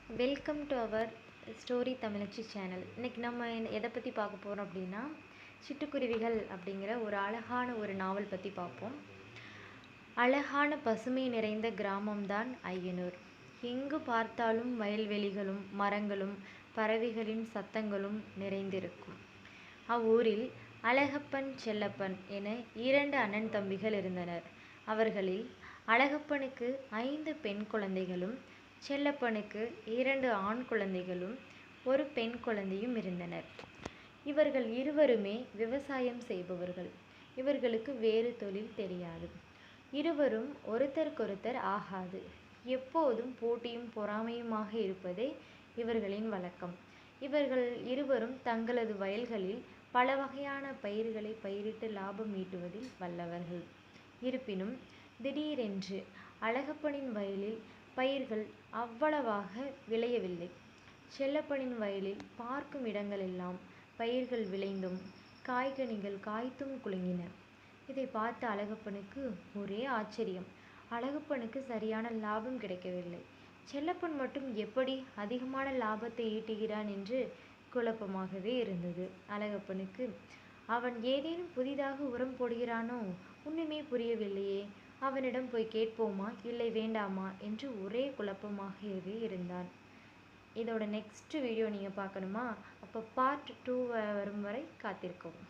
Welcome to our story Tamizhachi channel. இன்றைக்கி நம்ம எதை பற்றி பார்க்க போகிறோம் அப்படின்னா, சிட்டுக்குருவிகள் அப்படிங்கிற ஒரு அழகான ஒரு நாவல் பற்றி பார்ப்போம். அழகான பசுமை நிறைந்த கிராமம்தான் ஐயனூர். எங்கு பார்த்தாலும் வயல்வெளிகளும் மரங்களும் பறவைகளின் சத்தங்களும் நிறைந்திருக்கும். அவ்வூரில் அழகப்பன் செல்லப்பன் என 2 அண்ணன் தம்பிகள் இருந்தனர். அவர்களில் அழகப்பனுக்கு 5 பெண் குழந்தைகளும் செல்லப்பனுக்கு 2 ஆண் குழந்தைகளும் ஒரு பெண் குழந்தையும் இருந்தனர். இவர்கள் இருவருமே விவசாயம் செய்பவர்கள். இவர்களுக்கு வேறு தொழில் தெரியாது. இருவரும் ஒருத்தருக்கொருத்தர் ஆகாது. எப்போதும் போட்டியும் பொறாமையுமாக இருப்பதே இவர்களின் வழக்கம். இவர்கள் இருவரும் தங்களது வயல்களில் பல வகையான பயிர்களை பயிரிட்டு லாபம் ஈட்டுவதில் வல்லவர்கள். இருப்பினும் திடீரென்று அழகப்பனின் வயலில் பயிர்கள் அவ்வளவாக விளையவில்லை. செல்லப்பனின் வயலில் பார்க்கும் இடங்களெல்லாம் பயிர்கள் விளைந்தும் காய்கனிகள் காய்த்தும் குலுங்கின. இதை பார்த்த அழகப்பனுக்கு ஒரே ஆச்சரியம். அழகப்பனுக்கு சரியான லாபம் கிடைக்கவில்லை. செல்லப்பன் மட்டும் எப்படி அதிகமான லாபத்தை ஈட்டுகிறான் என்று குழப்பமாகவே இருந்தது அழகப்பனுக்கு. அவன் ஏதேனும் புதிதாக உரம் போடுகிறானோ? ஒன்றுமே புரியவில்லையே. அவனிடம் போய் கேட்போமா இல்லை வேண்டாமா என்று ஒரே குழப்பமாகவே இருந்தான். இதோட நெக்ஸ்ட் வீடியோ நீங்கள் பார்க்கணுமா? அப்போ பார்ட் 2 வரும் வரை காத்திருக்கவும்.